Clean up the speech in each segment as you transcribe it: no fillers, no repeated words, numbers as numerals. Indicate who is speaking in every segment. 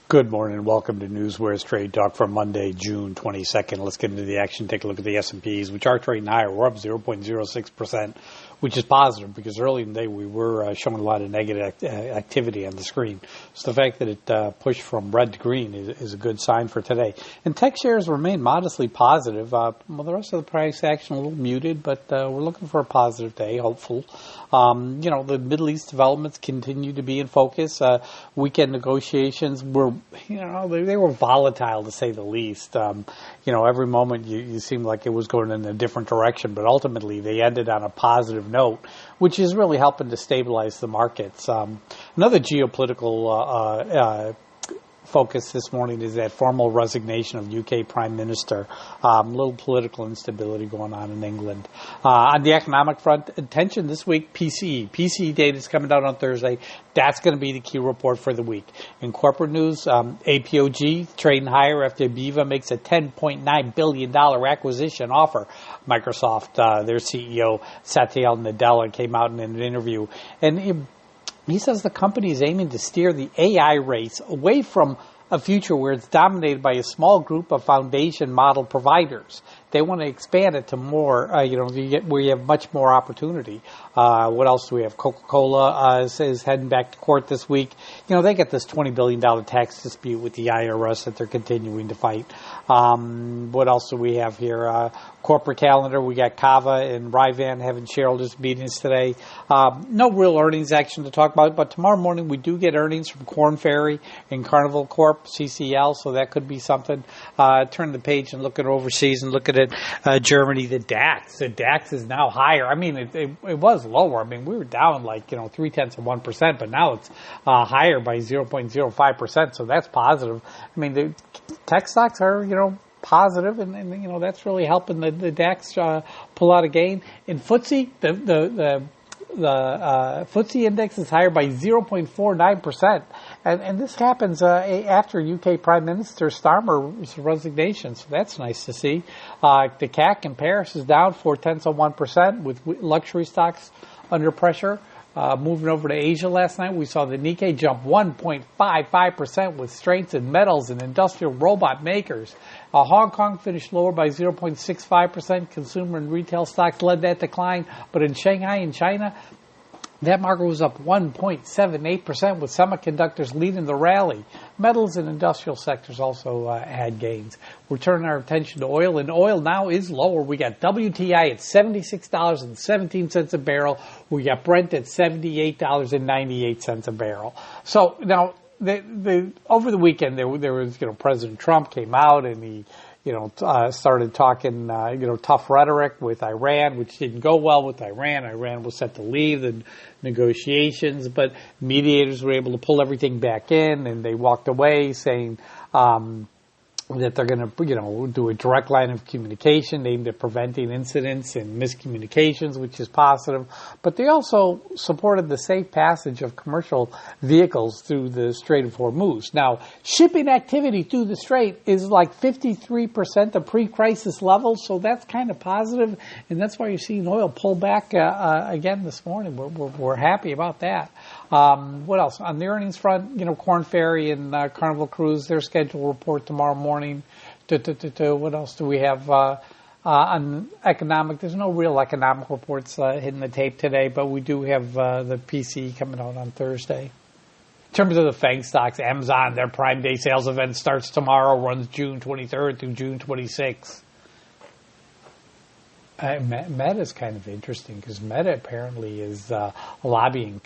Speaker 1: Good morning and welcome to NewsWare's Trade Talk for Monday, June 22nd. Let's get into the action. Take a look at the S&Ps, which are trading higher. We're up 0.06%, which is positive because early in the day we were showing a lot of negative activity on the screen. So the fact that it pushed from red to green is a good sign for today. And tech shares remain modestly positive. The rest of the price action a little muted, but we're looking for a positive day, hopeful. The Middle East developments continue to be in focus. Weekend negotiations were, they were volatile to say the least. Every moment you seemed like it was going in a different direction, but ultimately they ended on a positive note, which is really helping to stabilize the markets. Another geopolitical focus this morning is that formal resignation of UK Prime Minister. Little political instability going on in England. On the economic front, attention this week, PCE. PCE data is coming out on Thursday. That's going to be the key report for the week. In corporate news, APOG trading higher after Aviva makes a $10.9 billion acquisition offer. Microsoft, their CEO, Satya Nadella, came out in an interview, and he says the company is aiming to steer the AI race away from a future where it's dominated by a small group of foundation model providers. They want to expand it to more, where you have much more opportunity. What else do we have? Coca-Cola is heading back to court this week. They get this $20 billion tax dispute with the IRS that they're continuing to fight. What else do we have here? Corporate calendar, we got Kava and Ryvan having shareholders meetings today. No real earnings action to talk about, but tomorrow morning we do get earnings from Korn Ferry and Carnival Corp, CCL, so that could be something. Turn the page and look at overseas and look at it. Germany, the DAX. The DAX is now higher. I mean, it was lower. I mean, we were down 0.3%, but now it's higher by 0.05%, so that's positive. I mean, the tech stocks are, positive, and that's really helping the DAX pull out a gain. In FTSE, the FTSE index is higher by 0.49%, and this happens after UK Prime Minister Starmer's resignation, so that's nice to see. The CAC in Paris is down 0.4%, with luxury stocks under pressure. Moving over to Asia last night, we saw the Nikkei jump 1.55% with strengths in metals and industrial robot makers. Hong Kong finished lower by 0.65%. Consumer and retail stocks led that decline. But in Shanghai and China, that market was up 1.78% with semiconductors leading the rally. Metals and industrial sectors also had gains. We're turning our attention to oil, and oil now is lower. We got WTI at $76.17 a barrel. We got Brent at $78.98 a barrel. So now, over the weekend, there was, President Trump came out and he, started talking, tough rhetoric with Iran, which didn't go well with Iran. Iran was set to leave the negotiations, but mediators were able to pull everything back in, and they walked away saying that they're going to, do a direct line of communication aimed at preventing incidents and miscommunications, which is positive. But they also supported the safe passage of commercial vehicles through the Strait of Hormuz. Now, shipping activity through the Strait is like 53% of pre-crisis levels, so that's kind of positive, and that's why you're seeing oil pull back again this morning. We're happy about that. What else? On the earnings front, Korn Ferry and Carnival Cruise, their scheduled report tomorrow morning. What else do we have on economic? There's no real economic reports hitting the tape today, but we do have the PCE coming out on Thursday. In terms of the FANG stocks, Amazon, their Prime Day sales event starts tomorrow, runs June 23rd through June 26th. Meta is kind of interesting because Meta apparently is lobbying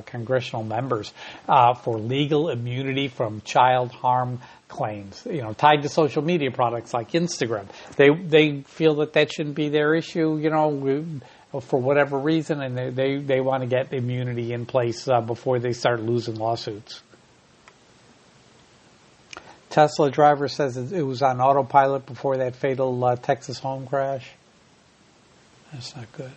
Speaker 1: congressional members for legal immunity from child harm claims, tied to social media products like Instagram. They feel that shouldn't be their issue, for whatever reason, and they want to get immunity in place before they start losing lawsuits. Tesla driver says it was on autopilot before that fatal Texas home crash. That's not good. In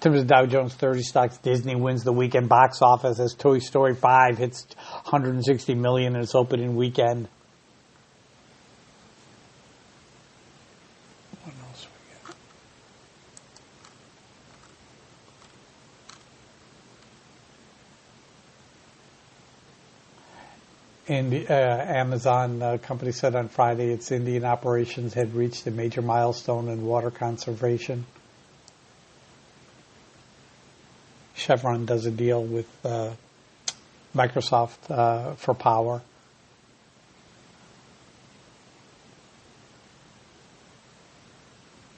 Speaker 1: terms of Dow Jones 30 stocks, Disney wins the weekend box office as Toy Story 5 hits $160 million in its opening weekend. What else we got? And Amazon company said on Friday its Indian operations had reached a major milestone in water conservation. Chevron does a deal with Microsoft for power.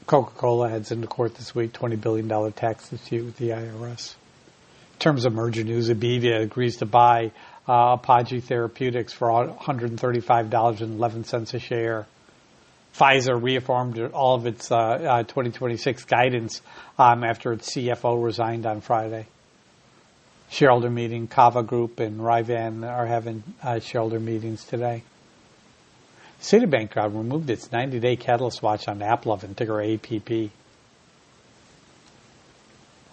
Speaker 1: Coca-Cola heads into court this week, $20 billion tax dispute with the IRS. In terms of merger news, AbbVie agrees to buy Apogee Therapeutics for $135.11 a share. Pfizer reaffirmed all of its 2026 guidance after its CFO resigned on Friday. Shareholder meeting, Kava Group and Ryvan are having shareholder meetings today. Citibank removed its 90-day catalyst watch on AppLove and ticker APP.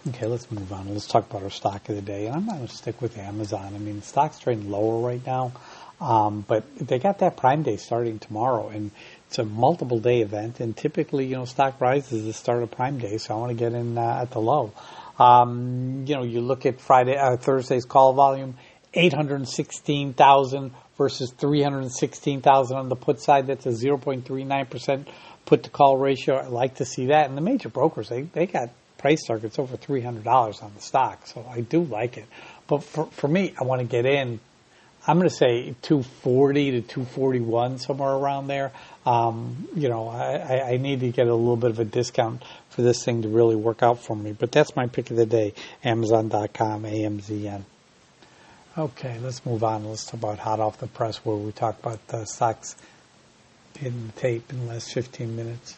Speaker 1: Okay, let's move on. Let's talk about our stock of the day. And I'm going to stick with Amazon. I mean, the stock's trading lower right now, but they got that Prime Day starting tomorrow, and it's a multiple day event. And typically, stock rises at the start of Prime Day, so I want to get in at the low. You look at Thursday's call volume, 816,000 versus 316,000 on the put side. That's a 0.39% put to call ratio. I like to see that. And the major brokers, they got price targets over $300 on the stock, so I do like it. But for me, I want to get in. I'm going to say 240 to 241, somewhere around there. I need to get a little bit of a discount for this thing to really work out for me. But that's my pick of the day, Amazon.com, AMZN. Okay, let's move on. Let's talk about hot off the press, where we talk about the stocks hitting the tape in the last 15 minutes.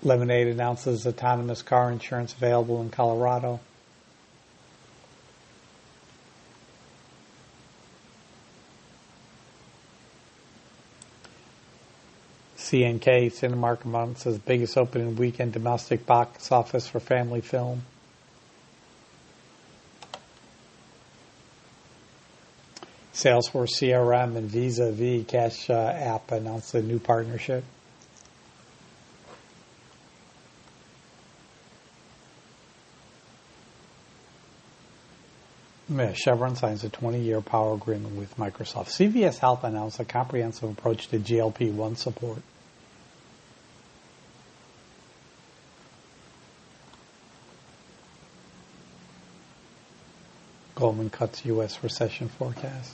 Speaker 1: Lemonade announces autonomous car insurance available in Colorado. CNK, Cinemark announces biggest opening weekend domestic box office for family film. Salesforce CRM and Visa V Cash app announced a new partnership. Chevron signs a 20-year power agreement with Microsoft. CVS Health announced a comprehensive approach to GLP-1 support. Goldman cuts U.S. recession forecast.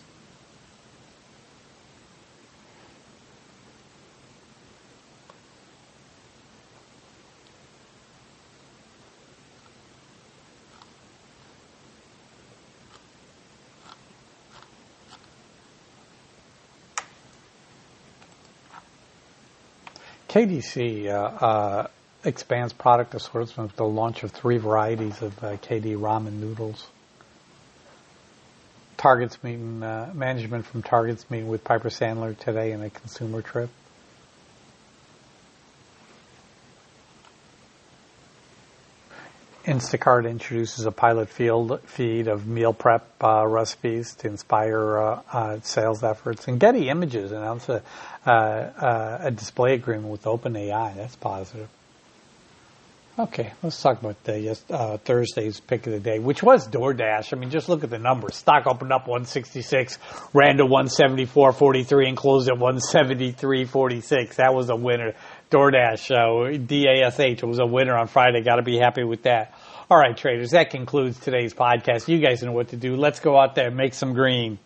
Speaker 1: KDC expands product assortment with the launch of 3 varieties of KD ramen noodles. Target's meeting, management from Target's meeting with Piper Sandler today in a consumer trip. Instacart introduces a pilot feed of meal prep recipes to inspire sales efforts. And Getty Images announced a display agreement with OpenAI. That's positive. Okay, let's talk about Thursday's pick of the day, which was DoorDash. I mean, just look at the numbers. Stock opened up 166, ran to 174.43, and closed at 173.46. That was a winner. DoorDash, DASH, was a winner on Friday. Got to be happy with that. All right, traders, that concludes today's podcast. You guys know what to do. Let's go out there and make some green.